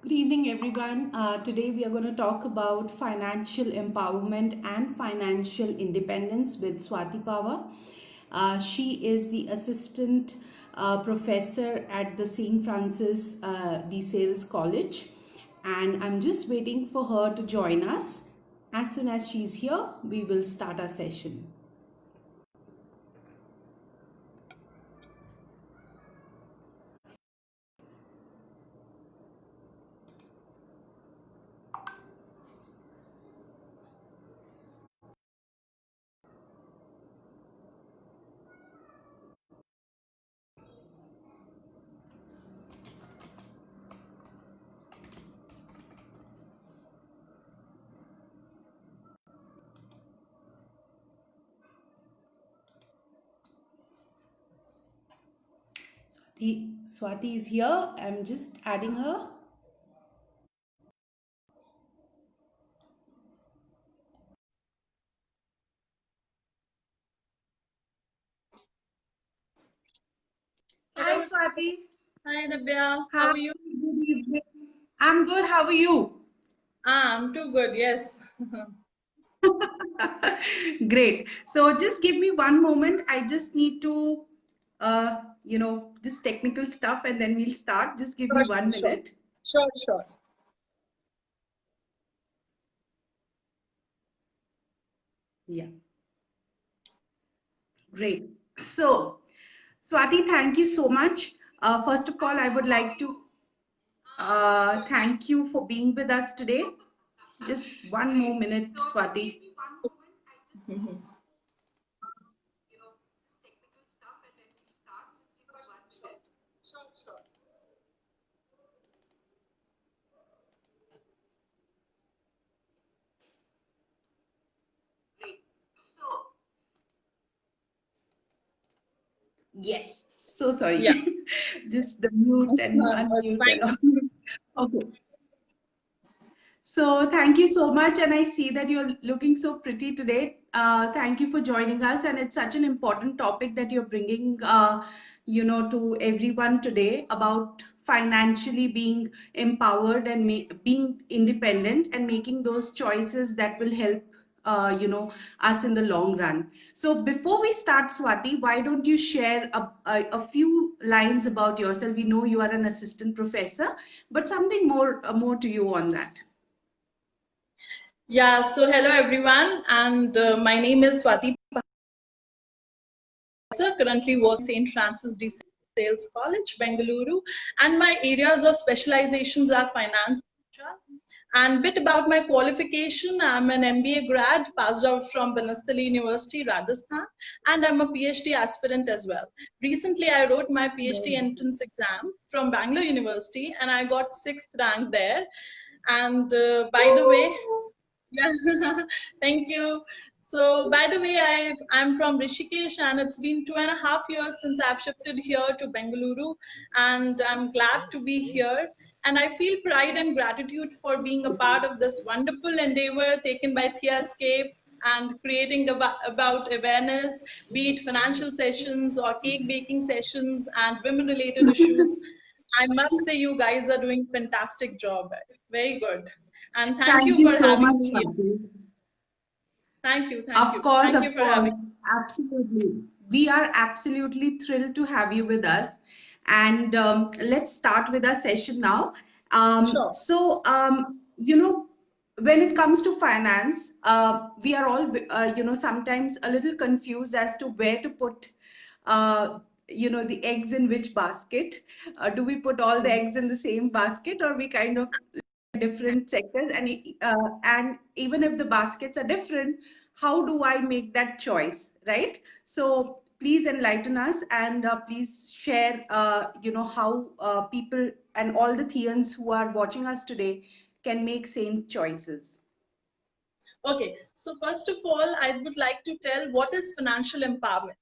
Good evening, everyone. Today we are going to talk about financial empowerment and financial independence with Swati Pava. She is the assistant professor at the St. Francis de Sales College, and I'm just waiting for her to join us. As soon as she's here, we will start our session. Swati is here. I'm just adding her. Hi, Swati. Hi, Divya. Hi. How are you? Good evening. I'm good. How are you? I'm too good. Yes. Great. So just give me one moment. I just need to, just technical stuff, and then we'll start. Just give me Sure, 1 minute. sure. Yeah. Great. So, Swati, thank you so much. First of all, I would like to thank you for being with us today. Just one more minute, Swati. Yes. So sorry. Yeah, Just the mute and that's unmute and fine. all. Okay. So thank you so much, and I see that you're looking so pretty today. Thank you for joining us, and it's such an important topic that you're bringing, to everyone today about financially being empowered and being independent and making those choices that will help, us in the long run. So before we start, Swati, why don't you share a few lines about yourself? We know you are an assistant professor, but something more to you on that. Yeah, so hello everyone, and my name is Swati Passer, currently work St. Francis de Sales College, Bengaluru, and my areas of specializations are finance. And bit about my qualification, I'm an MBA grad, passed out from Banastali University, Rajasthan, and I'm a PhD aspirant as well. Recently, I wrote my PhD entrance exam from Bangalore University, and I got 6th rank there. And by the way, yeah, thank you. So, by the way, I'm from Rishikesh, and it's been 2.5 years since I've shifted here to Bengaluru, and I'm glad to be here. And I feel pride and gratitude for being a part of this wonderful endeavor taken by Theascape and creating about awareness, be it financial sessions or cake baking sessions and women-related issues. I must say, you guys are doing fantastic job. Very good. And thank Thank you you for so having much, me. Swati. Thank you. Thank you Of for having course, me. absolutely. We are absolutely thrilled to have you with us. And let's start with our session now. Sure. When it comes to finance, we are all, sometimes a little confused as to where to put, the eggs in which basket. Do we put all the eggs in the same basket, or we kind of different sectors? And even if the baskets are different, how do I make that choice, right? So please enlighten us, and please share, how people and all the Theans who are watching us today can make sane choices. Okay, so first of all, I would like to tell what is financial empowerment.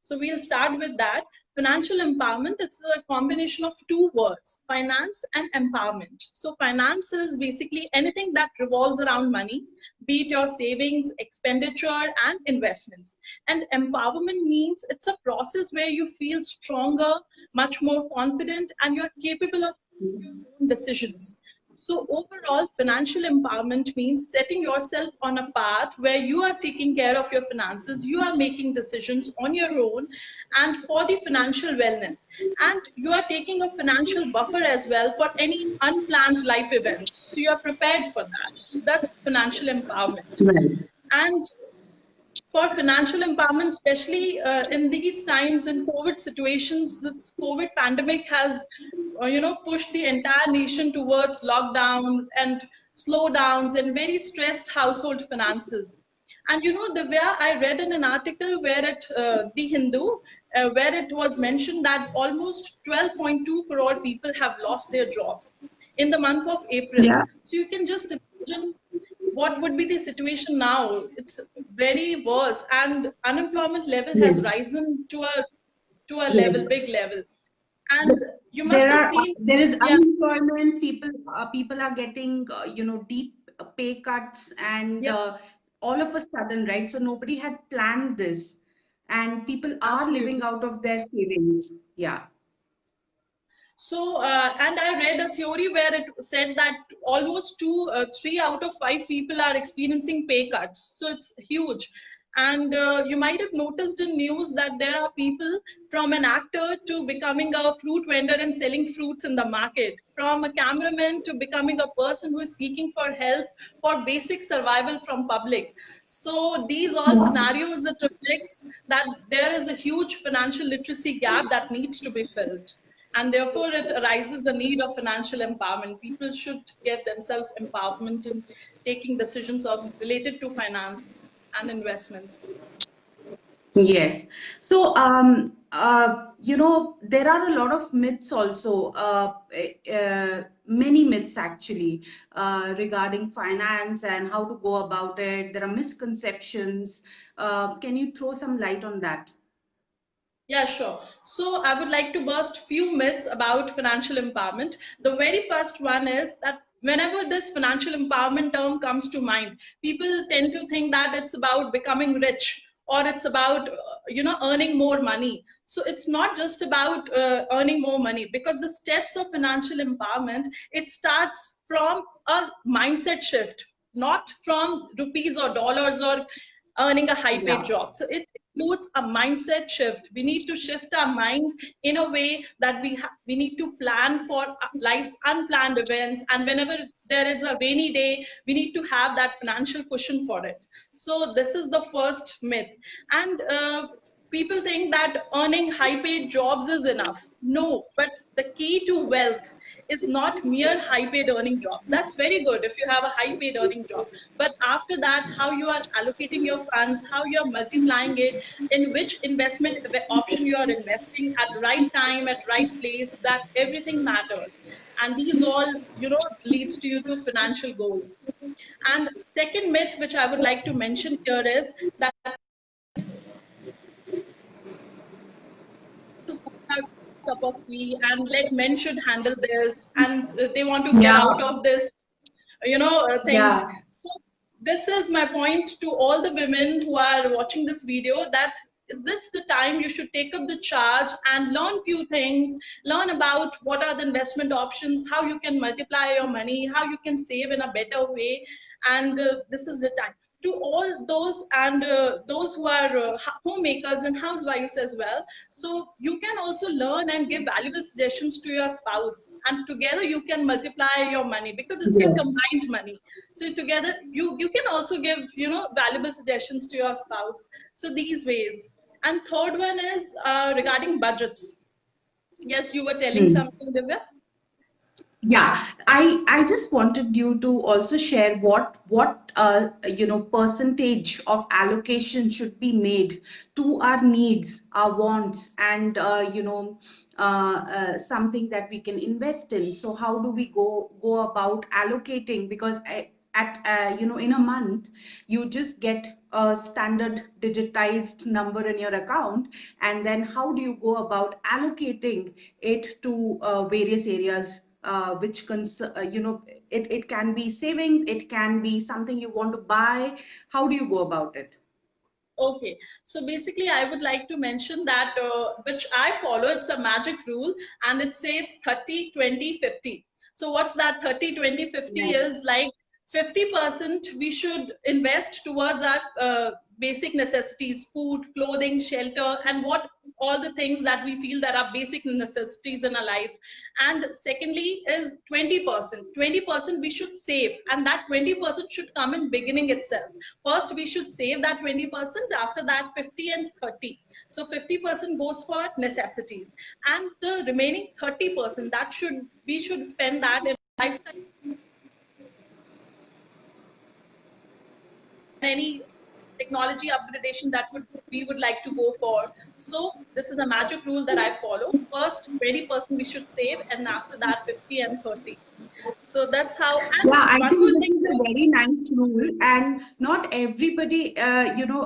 So we'll start with that. Financial empowerment is a combination of two words, finance and empowerment. So finance is basically anything that revolves around money, be it your savings, expenditure, and investments. And empowerment means it's a process where you feel stronger, much more confident, and you're capable of your own decisions. So overall, financial empowerment means setting yourself on a path where you are taking care of your finances, you are making decisions on your own and for the financial wellness. And you are taking a financial buffer as well for any unplanned life events. So you are prepared for that. So that's financial empowerment. Right. And for financial empowerment, especially in these times in COVID situations, this COVID pandemic has, pushed the entire nation towards lockdown and slowdowns and very stressed household finances. And the way I read in an article where the Hindu, where it was mentioned that almost 12.2 crore people have lost their jobs in the month of April. Yeah. So you can just imagine what would be the situation now. It's very worse, and unemployment level has Yes. risen to a level, Yes. big level. And you must There have are seen, there is yeah, unemployment. People are getting deep pay cuts, and yeah, all of a sudden, right? So nobody had planned this, and people are living absolutely. out of their savings. Yeah. So, and I read a theory where it said that almost 3 out of 5 people are experiencing pay cuts. So it's huge. And you might have noticed in news that there are people from an actor to becoming a fruit vendor and selling fruits in the market, from a cameraman to becoming a person who is seeking for help for basic survival from public. So these all Yeah. scenarios that reflects that there is a huge financial literacy gap that needs to be filled, and therefore it arises the need of financial empowerment. People should get themselves empowerment in taking decisions of related to finance and investments. Yes. So, there are a lot of myths also, many myths actually, regarding finance and how to go about it. There are misconceptions. Can you throw some light on that? Yeah, sure. So I would like to burst few myths about financial empowerment. The very first one is that whenever this financial empowerment term comes to mind, people tend to think that it's about becoming rich or it's about earning more money. So it's not just about earning more money, because the steps of financial empowerment, it starts from a mindset shift, not from rupees or dollars or earning a high paid Yeah. job. So it includes a mindset shift. We need to shift our mind in a way that we need to plan for life's unplanned events. And whenever there is a rainy day, we need to have that financial cushion for it. So this is the first myth. And people think that earning high paid jobs is enough. No, but the key to wealth is not mere high paid earning jobs. That's very good if you have a high paid earning job. But after that, how you are allocating your funds, how you are multiplying it, in which investment option you are investing at right time, at right place, that everything matters. And these all, leads to you to financial goals. And second myth, which I would like to mention here, is that cup of tea and let men should handle this, and they want to get Yeah. out of this things. Yeah. So this is my point to all the women who are watching this video, that this is the time you should take up the charge and learn few things, learn about what are the investment options, how you can multiply your money, how you can save in a better way. And this is the time to all those, and those who are homemakers and housewives as well. So you can also learn and give valuable suggestions to your spouse, and together you can multiply your money because it's your Yes. combined money. So together you can also give valuable suggestions to your spouse. So these ways. And third one is regarding budgets. Yes, you were telling Hmm. something, Divya. Yeah, I just wanted you to also share what percentage of allocation should be made to our needs, our wants, and something that we can invest in. So how do we go about allocating? Because at in a month you just get a standard digitized number in your account, and then how do you go about allocating it to various areas, which it can be savings, it can be something you want to buy. How do you go about it? Okay, so basically, I would like to mention that which I follow, it's a magic rule, and it says 30, 20, 50. So, what's that 30, 20, 50 Right. is like 50% we should invest towards our basic necessities, food, clothing, shelter, and what all the things that we feel that are basic necessities in our life. And secondly is 20%. 20% we should save, and that 20% should come in beginning itself. First, we should save that 20%, after that 50 and 30. So 50% goes for necessities, and the remaining 30% that should we should spend that in lifestyle, any technology upgradation that we would like to go for. So this is a magic rule that I follow. First 20% we should save, and after that 50 and 30. So that's how. Yeah, And I one think more this thing is a is, very nice rule, and not everybody,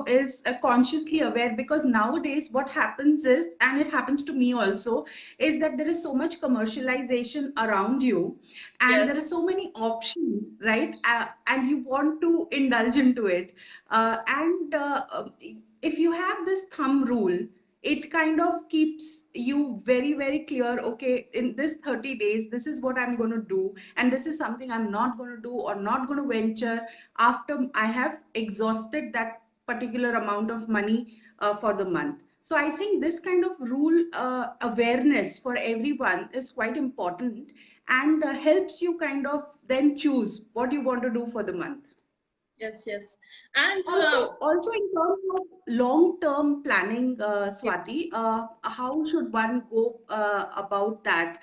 is consciously aware, because nowadays what happens is, and it happens to me also, is that there is so much commercialization around you, and there are yes, so many options, right? And you want to indulge into it, and if you have this thumb rule, it kind of keeps you very, very clear. Okay, in this 30 days, this is what I'm going to do, and this is something I'm not going to do or not going to venture after I have exhausted that particular amount of money for the month. So I think this kind of rule awareness for everyone is quite important, and helps you kind of then choose what you want to do for the month. yes, yes. And Also in terms of long-term planning, yes. Swati, how should one go about that?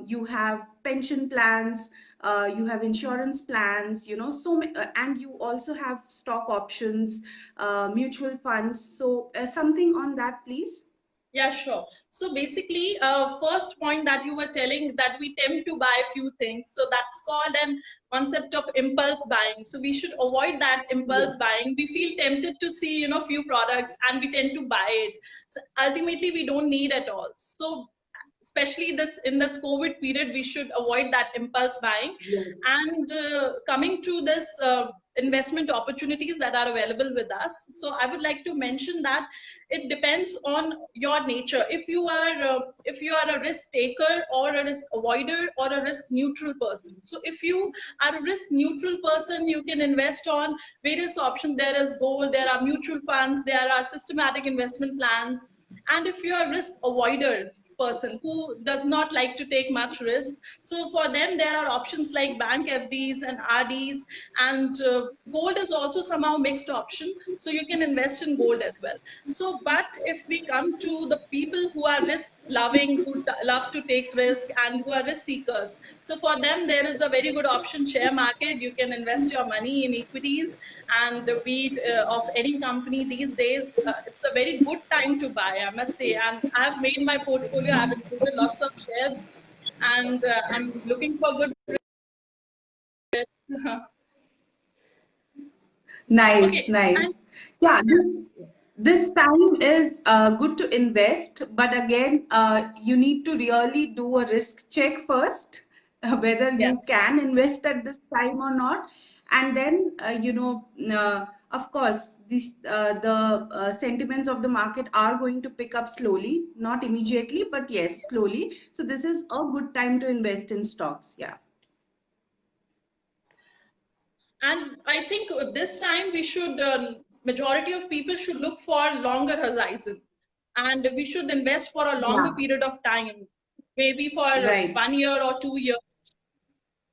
You have pension plans, you have insurance plans, and you also have stock options, mutual funds. So something on that, please. Yeah, sure. So basically, first point that you were telling, that we tend to buy a few things. So that's called an concept of impulse buying. So we should avoid that Yes. impulse buying. We feel tempted to see, few products, and we tend to buy it. So ultimately, we don't need at all. So especially this in this COVID period, we should avoid that impulse buying. Yes. And coming to this investment opportunities that are available with us, so I would like to mention that it depends on your nature. If you are a risk taker, or a risk avoider, or a risk neutral person. So if you are a risk neutral person, you can invest on various options. There is gold, there are mutual funds, there are systematic investment plans. And if you are a risk avoider person who does not like to take much risk, so for them there are options like bank FDs and RDs, and gold is also somehow mixed option, so you can invest in gold as well. So but if we come to the people who are risk loving, who love to take risk, and who are risk seekers, so for them there is a very good option, share market. You can invest your money in equities, and be it of any company these days. It's a very good time to buy, I must say. And I've made my portfolio, I've included lots of shares, and I'm looking for good. Nice, Okay, nice. and Yeah, yeah, this time is good to invest, but again, you need to really do a risk check first, whether you yes, can invest at this time or not. And then, of course, the sentiments of the market are going to pick up slowly, not immediately, but yes, yes. slowly. So this is a good time to invest in stocks. Yeah. And I think this time we should, majority of people should look for longer horizon, and we should invest for a longer Yeah. period of time, maybe for Right. 1 year or 2 years.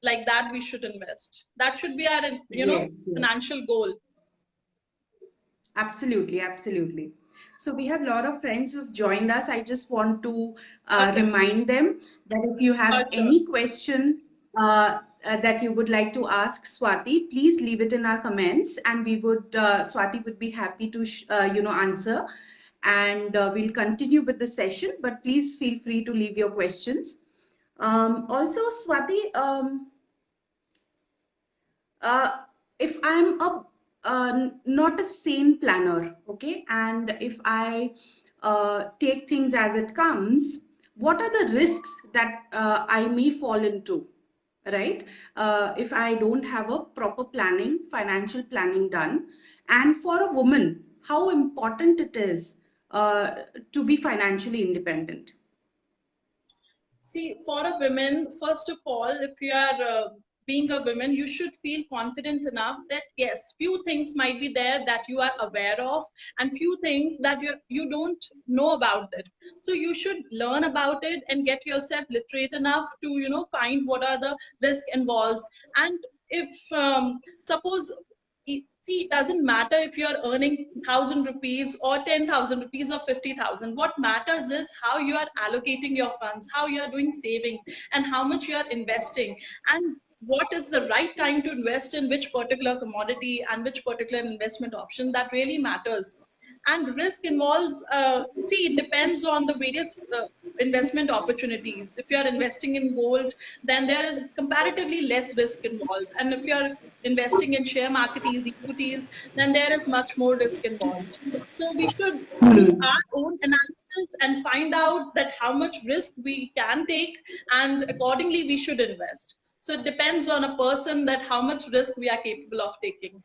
Like that we should invest. That should be our, Yes. Yes. financial goal. Absolutely, absolutely. So we have a lot of friends who've joined us. I just want to Okay, remind them that if you have sure. any question that you would like to ask Swati, please leave it in our comments, and Swati would be happy to answer. And we'll continue with the session. But please feel free to leave your questions. Also, Swati, uh, if I'm not a sane planner, okay, and if I take things as it comes, what are the risks that I may fall into, right? If I don't have a proper planning, financial planning done, and for a woman, how important it is to be financially independent? See, for a woman, first of all, if you are being a woman, you should feel confident enough that yes, few things might be there that you are aware of, and few things that you don't know about it. So you should learn about it and get yourself literate enough to find what are the risk involved. And if suppose see, it doesn't matter if you're earning 1,000 rupees or 10,000 rupees or 50,000. What matters is how you are allocating your funds, how you are doing savings, and how much you are investing, and what is the right time to invest in which particular commodity and which particular investment option. That really matters. And risk involves, see, it depends on the various investment opportunities. If you are investing in gold, then there is comparatively less risk involved. And if you are investing in share markets, equities, then there is much more risk involved. So we should do our own analysis and find out that how much risk we can take, and accordingly we should invest. So it depends on a person that how much risk we are capable of taking.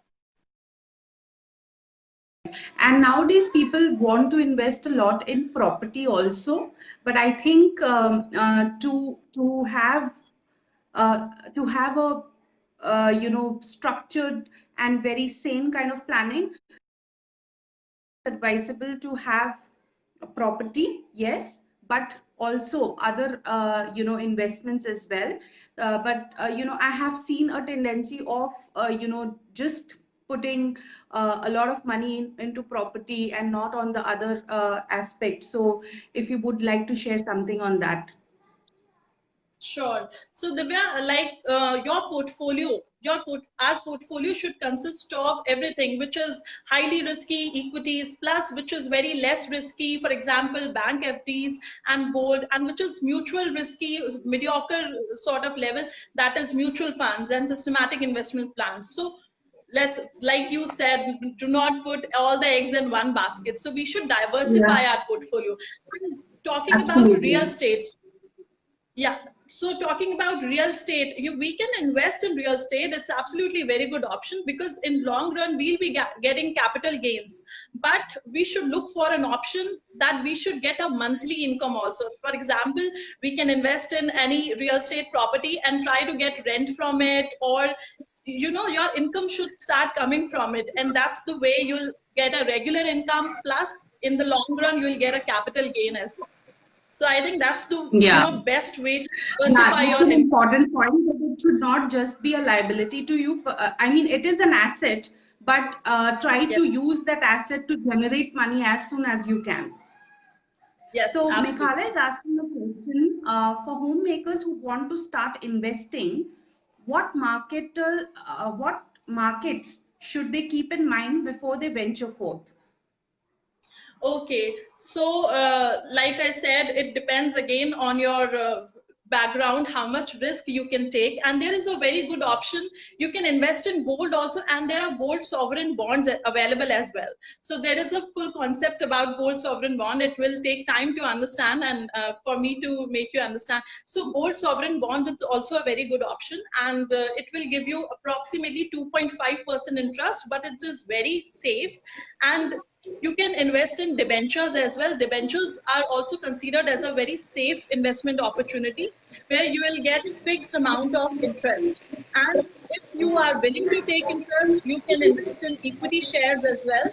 And nowadays people want to invest a lot in property also, but I think Yes. to have a structured and very sane kind of planning, advisable to have a property, yes, but also other investments as well. But I have seen a tendency of just putting a lot of money into property and not on the other aspect. So if you would like to share something on that. Sure. So Divya, like our portfolio should consist of everything which is highly risky equities, plus which is very less risky, for example, bank FDs and gold, and which is mutual risky, mediocre sort of level, that is mutual funds and systematic investment plans. So let's, like you said, do not put all the eggs in one basket. So we should Yeah, diversify our portfolio. And talking about real absolutely. estate, yeah. So talking about real estate, we can invest in real estate. It's absolutely a very good option because in long run we'll be getting capital gains. But we should look for an option that we should get a monthly income also. For example, we can invest in any real estate property and try to get rent from it, or your income should start coming from it, and that's the way you'll get a regular income. Plus, in the long run, you'll get a capital gain as well. So I think that's the Yeah. best way to Yeah, diversify that's your an income. important point, that it should not just be a liability to you. I mean, it is an asset, but try Yes, to use that asset to generate money as soon as you can. yes, So Meghala absolutely. is asking a question for homemakers who want to start investing. What markets should they keep in mind before they venture forth? Okay, so like I said, it depends again on your background, how much risk you can take. And there is a very good option. You can invest in gold also, and there are gold sovereign bonds available as well. So there is a full concept about gold sovereign bond. It will take time to understand, and for me to make you understand. So gold sovereign bond is also a very good option, and it will give you approximately 2.5% interest, but it is very safe. And you can invest in debentures as well. Debentures are also considered as a very safe investment opportunity where you will get fixed amount of interest. And if you are willing to take interest, you can invest in equity shares as well.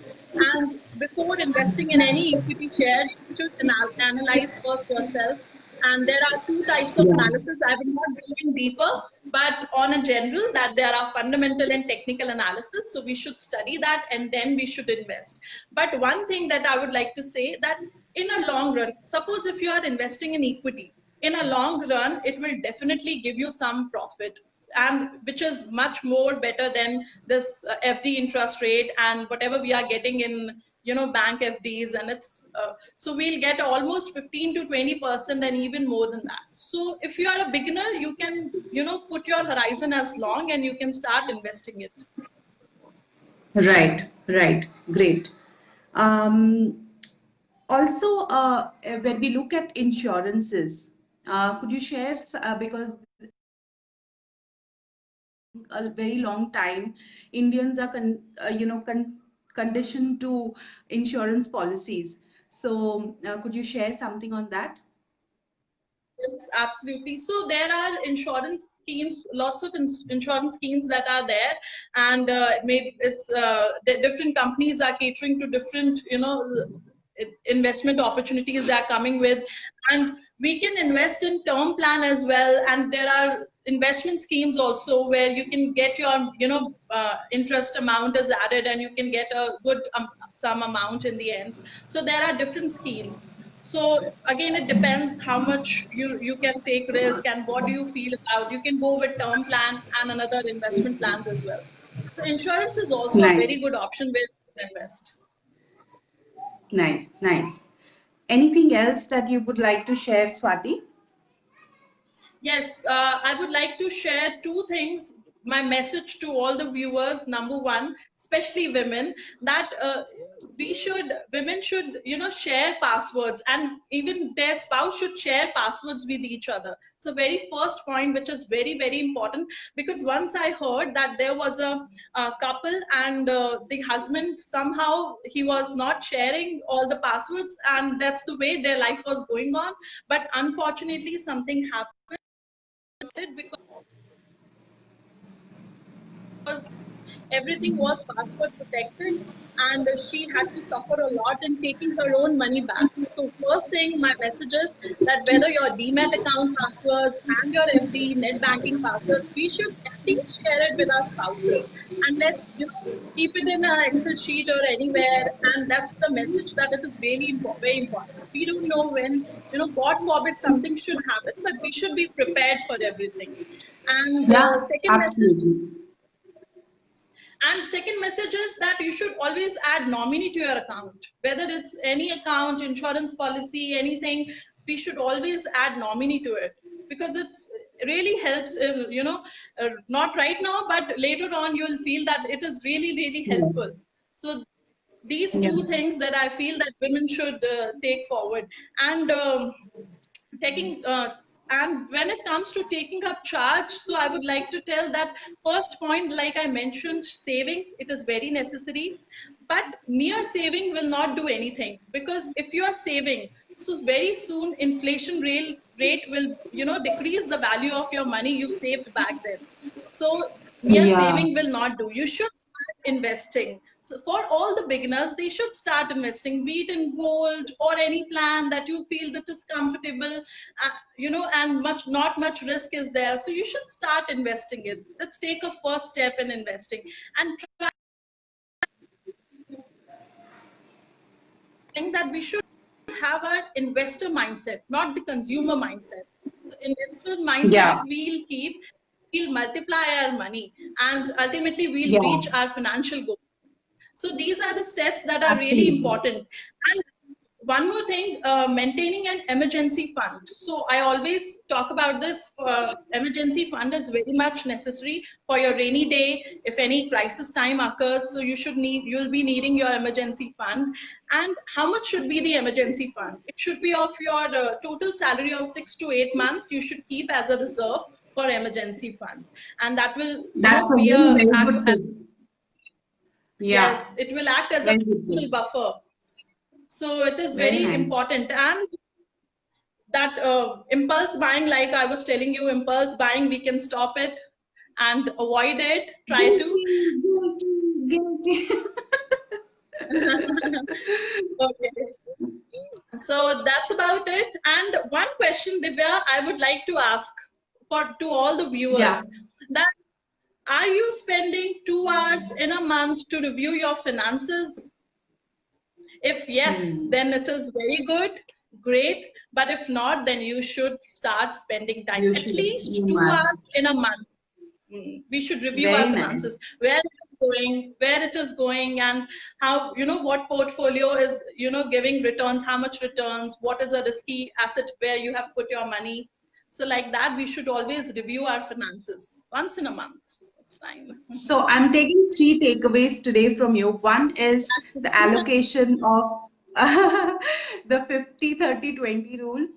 And before investing in any equity share, you should analyze first yourself. And there are two types of Yeah. analysis. I will not go in deeper, but on a general, that there are fundamental and technical analysis. So we should study that and then we should invest. But one thing that I would like to say, that in a long run, suppose if you are investing in equity, in a long run, it will definitely give you some profit, and which is much more better than this FD interest rate and whatever we are getting in bank FDs. And it's so we'll get almost 15 to 20% and even more than that. So if you are a beginner, you can put your horizon as long and you can start investing it. Right, right, great. Um, Also, when we look at insurances, could you share, because a very long time, Indians are, condition to insurance policies. So, could you share something on that? Yes, absolutely. So there are insurance schemes, lots of insurance schemes that are there, and maybe it's the different companies are catering to different, investment opportunities they are coming with, and we can invest in term plan as well. And there are investment schemes also where you can get your, interest amount is added, and you can get a good some amount in the end. So there are different schemes. So again, it depends how much you can take risk and what do you feel about. You can go with term plan and another investment plans as well. So insurance is also a Nice, very good option where you can invest. nice, nice. Anything else that you would like to share, Swati? Yes, I would like to share two things. My message to all the viewers: number one, especially women, that women should, share passwords, and even their spouse should share passwords with each other. So, very first point, which is very, very important, because once I heard that there was a couple, and the husband somehow he was not sharing all the passwords, and that's the way their life was going on. But unfortunately, something happened because everything was password protected, and she had to suffer a lot in taking her own money back. So first thing, my message is that whether your demat account passwords and your FD net banking passwords, we should at least share it with our spouses, and let's, keep it in an Excel sheet or anywhere. And that's the message, that it is really very important. We don't know when, God forbid something should happen, but we should be prepared for everything. And Yeah, second message absolutely. and second message is that you should always add nominee to your account, whether it's any account, insurance policy, anything. We should always add nominee to it, because it really helps. Not right now, but later on, you'll feel that it is really, really Yeah. helpful. So these Yeah. two things that I feel that women should take forward. And taking and when it comes to taking up charge, so I would like to tell that first point, like I mentioned, savings, it is very necessary. But mere saving will not do anything, because if you are saving, so very soon inflation rate will, decrease the value of your money you saved back then. So mere Yeah. saving will not do. You should start investing. So for all the beginners, they should start investing, be it in gold or any plan that you feel that is comfortable, and not much risk is there. So you should start investing it. Let's take a first step in investing, and trying that we should have our investor mindset, not the consumer mindset. So investor mindset, if Yeah. we'll keep, we'll multiply our money, and ultimately we'll Yeah. reach our financial goal. So these are the steps that are really Absolutely. important. And one more thing, maintaining an emergency fund. So I always talk about this. Emergency fund is very much necessary for your rainy day. If any crisis time occurs, so you'll be needing your emergency fund. And how much should be the emergency fund? It should be of your total salary of 6 to 8 months. You should keep as a reserve for emergency fund, and that will, That's a be very, a very act good as, tip. Yeah. yes, it will act as a Very good financial tip. buffer. So it is Very very nice. important. And that impulse buying, like I was telling you, impulse buying, we can stop it and avoid it. Try to. Guilty, guilty, guilty. Okay. So that's about it. And one question, Divya, I would like to ask for to all the Yeah. viewers, that are you spending 2 hours in a month to review your finances? If yes, Hmm. then it is very good, great. But if not, then you should start spending time, You at should. least You two must. hours in a month. We should review our Very nice. finances, where it is going, and how, what portfolio is, giving returns, how much returns, what is a risky asset where you have put your money. So like that, we should always review our finances once in a month. It's fine. So I'm taking three takeaways today from you. One is the allocation of the 50-30-20 rule.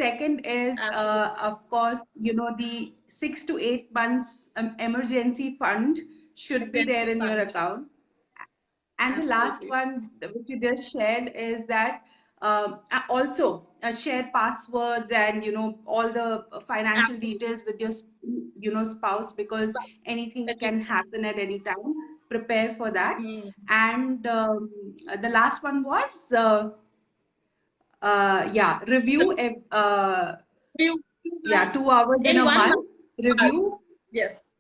Second is, Absolutely. of course, the 6 to 8 months emergency fund should be there Emergency in your fund. account. And the last Absolutely. one which you just shared is that also share passwords and all the financial Absolutely. details with your spouse, because anything At can least. happen at any time. Prepare for that. Mm. And the last one was yeah, review You yeah, 2 hours in in a 1 month. month review. Yes.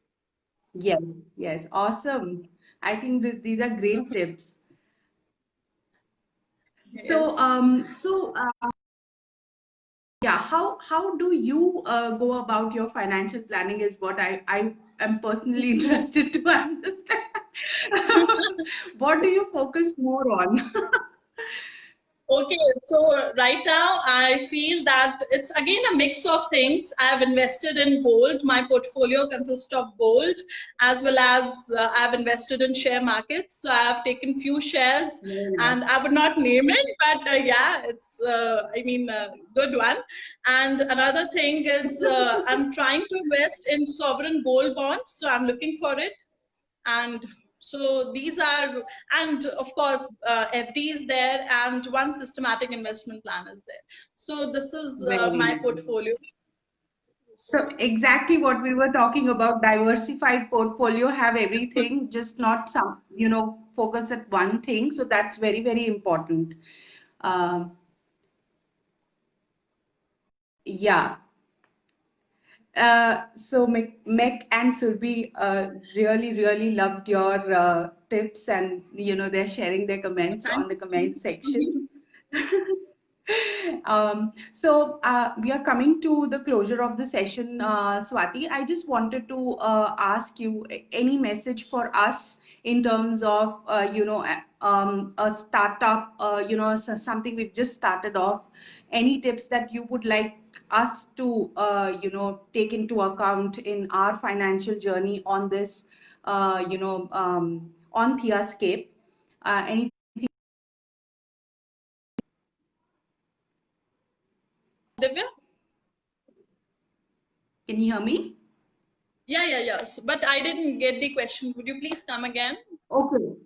Yes, yes, awesome. I think these are great tips. So, Yes. yeah, how do you go about your financial planning is what I am personally interested to understand. What do you focus more on? Okay, so right now I feel that it's again a mix of things. I've invested in gold. My portfolio consists of gold as well as I've invested in share markets. So I've taken few shares, Very nice. and I would not name it, but yeah, it's I mean a good one. And another thing is I'm trying to invest in sovereign gold bonds. So I'm looking for it, and so these are, and of course FD is there, and one systematic investment plan is there. So this is Very my nice. portfolio. So exactly what we were talking about, diversified portfolio, have everything, just not some, focus at one thing. So that's very, very important. Um, yeah. So Meg and Surbi really, really loved your tips, and they're sharing their comments Thank on the you so comment much. section. So we are coming to the closure of the session, Swati. I just wanted to ask you any message for us in terms of a startup, something we've just started off. Any tips that you would like us to take into account in our financial journey on this, on Theascape? Any Divya? Can you hear me? Yeah. But I didn't get the question. Would you please come again? Okay.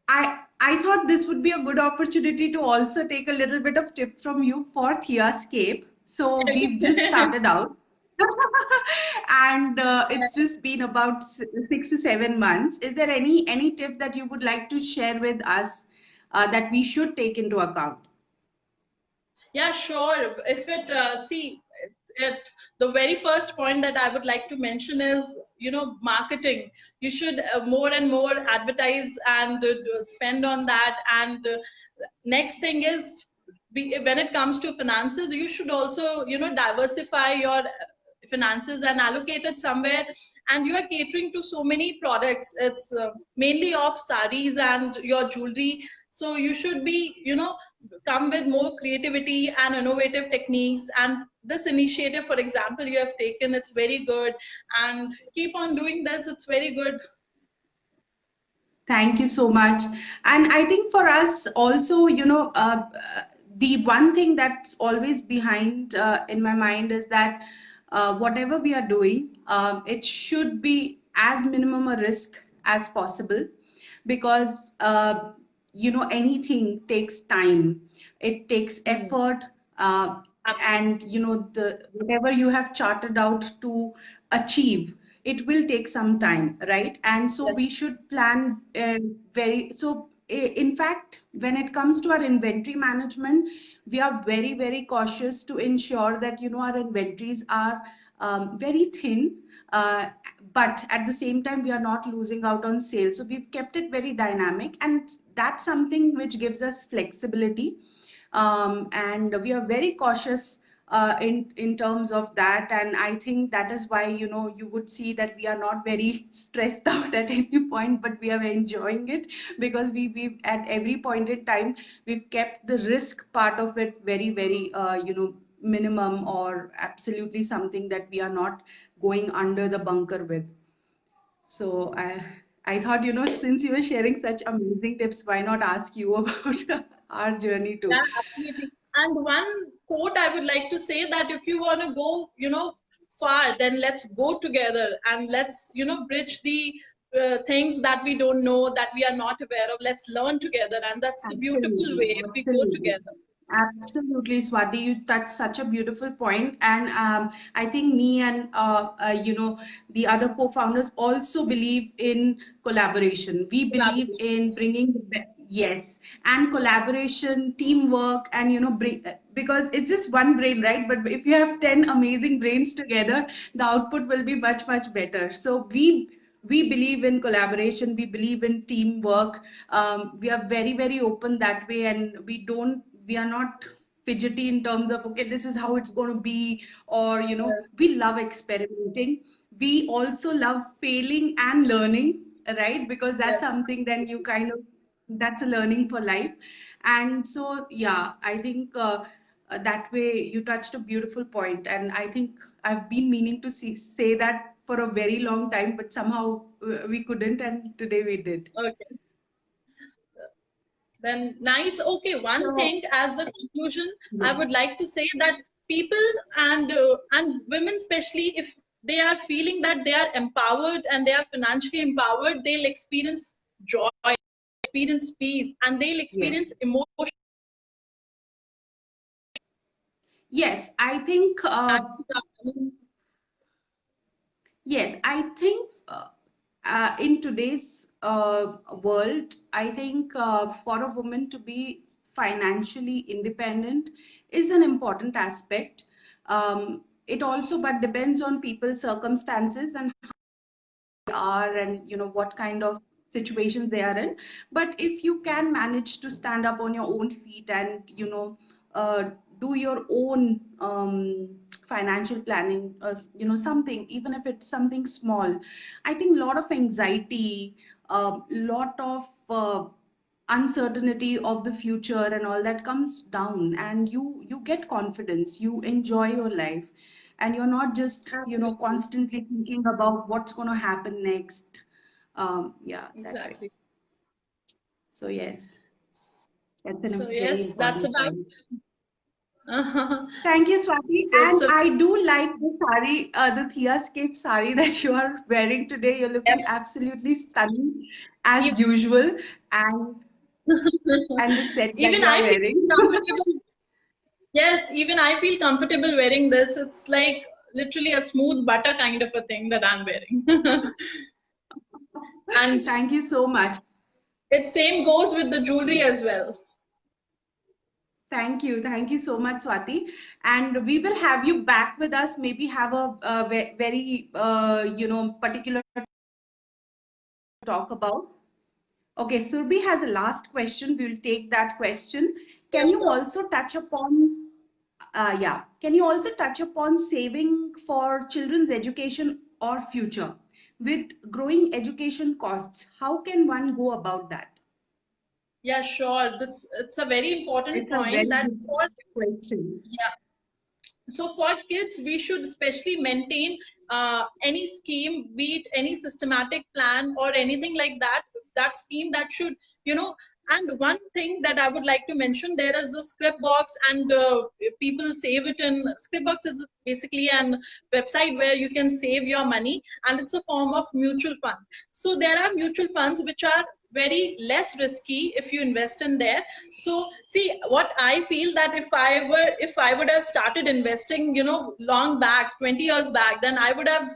I thought this would be a good opportunity to also take a little bit of tip from you for Theascape. So we've just started out. And it's just been about 6 to 7 months. Is there any tip that you would like to share with us that we should take into account? Yeah, sure. If it see it, the very first point that I would like to mention is, marketing. You should more and more advertise and spend on that. And next thing is, when it comes to finances, you should also diversify your finances and allocate it somewhere. And you are catering to so many products. It's mainly of saris and your jewelry. So you should be come with more creativity and innovative techniques. And this initiative, for example, you have taken, it's very good, and keep on doing this, it's very good. Thank you so much. And I think for us also, the one thing that's always behind in my mind is that whatever we are doing, it should be as minimum a risk as possible, because anything takes time, it takes Mm, effort, uh, absolutely. and the whatever you have charted out to achieve, it will take some time, right? And so Yes. we should plan very so in fact, when it comes to our inventory management, we are very, very cautious to ensure that our inventories are very thin, but at the same time we are not losing out on sales. So we've kept it very dynamic, and that's something which gives us flexibility, and we are very cautious in terms of that. And I think that is why you would see that we are not very stressed out at any point, but we are enjoying it, because we at every point in time we've kept the risk part of it very, very minimum, or absolutely something that we are not going under the bunker with. So I thought, since you were sharing such amazing tips, why not ask you about our journey too? Yeah, absolutely. And one quote I would like to say, that if you want to go, far, then let's go together and let's, bridge the things that we don't know, that we are not aware of. Let's learn together, and that's the beautiful way Absolutely, if we go absolutely. together. Absolutely, Swati, you touched such a beautiful point, and I think me and the other co-founders also believe in collaboration. We believe in Collaborations. bringing yes, and collaboration, teamwork, and bring, because it's just one brain, right? But if you have 10 amazing brains together, the output will be much much better. So we believe in collaboration, we believe in teamwork. We are very very open that way, and we are not fidgety in terms of okay, this is how it's going to be, or Yes, we love experimenting. We also love failing and learning, right? Because that's yes, something then you kind of, that's a learning for life. And so yeah, I think that way you touched a beautiful point, and I think I've been meaning to say that for a very long time, but somehow we couldn't, and today we did. okay. Then nice. Okay, one So thing as a conclusion, I yeah. would like to say that people and women especially, if they are feeling that they are empowered and they are financially empowered, they'll experience joy, experience peace, and they'll Yes. experience emotion. Yes, I think yes, I think in today's world, I think for a woman to be financially independent is an important aspect. It also, but depends on people's circumstances and are, and what kind of situations they are in. But if you can manage to stand up on your own feet and do your own financial planning, something, even if it's something small, I think a lot of anxiety, a lot of uncertainty of the future and all that comes down, and you get confidence, you enjoy your life, and you're not just Absolutely, constantly thinking about what's going to happen next. Yeah, that way. exactly. So yes, that's a So very yes, that's important about. point. Thank you, Swati. So it's And a I do like the sari, the Theascape sari that you are wearing today. You're looking yes. absolutely stunning as usual, and the set that Even you are I feel wearing. comfortable. Yes, even I feel comfortable wearing this. It's like literally a smooth butter kind of a thing that I'm wearing. And Thank you so much. it same goes with the jewelry as well. Thank you. Thank you so much, Swati. And we will have you back with us. Maybe have a very, particular talk about. Okay, Surbi has a last question. We'll take that question. Can Yes, you sir. also touch upon, yeah, can you also touch upon saving for children's education or future? With growing education costs, how can one go about that? Yeah, sure. That's it's a very important It's a very point that good for question. yeah. So for kids, we should especially maintain any scheme, be it any systematic plan or anything like that. That scheme that should, you know. And one thing that I would like to mention, there is a script box, and people save it in. Script box is basically an website where you can save your money, and it's a form of mutual fund. So there are mutual funds which are very less risky if you invest in there. So see, what I feel that if I would have started investing, long back, 20 years back, then I would have,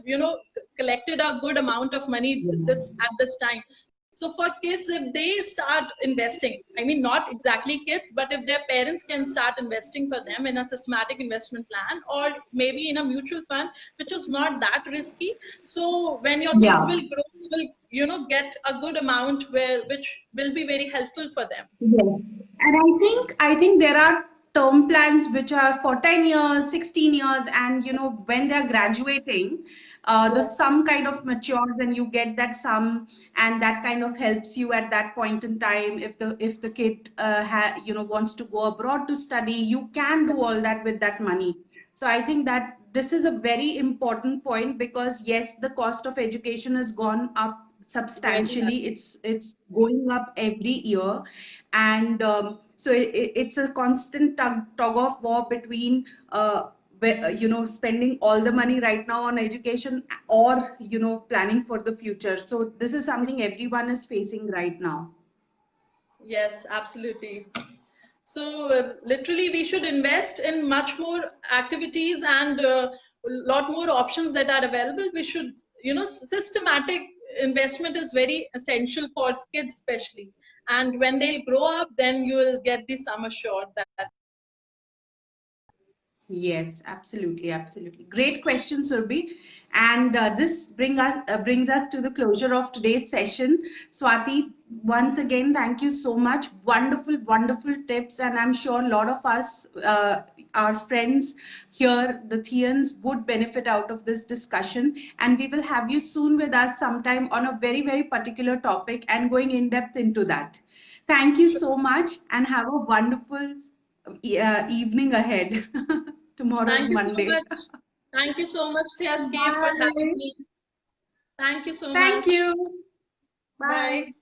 collected a good amount of money this at this time. So for kids, if they start investing, I mean, not exactly kids, but if their parents can start investing for them in a systematic investment plan, or maybe in a mutual fund, which is not that risky. So when your kids Yeah. will grow, you will, get a good amount which will be very helpful for them. Yes. And I think there are term plans which are for 10 years, 16 years, and when they're graduating, the Yes. sum kind of matures and you get that sum, and that kind of helps you at that point in time. If the kid wants to go abroad to study, you can do Yes. all that with that money. So I think that this is a very important point, because yes, the cost of education has gone up Very much. substantially. It's going up every year, and so it's a constant tug of war between spending all the money right now on education, or planning for the future. So this is something everyone is facing right now. Yes, absolutely. So literally, we should invest in much more activities and a lot more options that are available. We should, systematic investment is very essential for kids, especially. And when they grow up, then you will get the sum assured that. Yes, absolutely, absolutely. Great question, Surbhi. And this brings us to the closure of today's session. Swati, once again, thank you so much. Wonderful, wonderful tips, and I'm sure a lot of us, our friends here, the Theans, would benefit out of this discussion. And we will have you soon with us sometime on a very, very particular topic and going in depth into that. Thank you so much, and have a wonderful evening ahead. Tomorrow is Thank you so Monday. much. Thank you so much, TSK, for having Bye. me. Thank you so Thank much. you. Bye. Bye.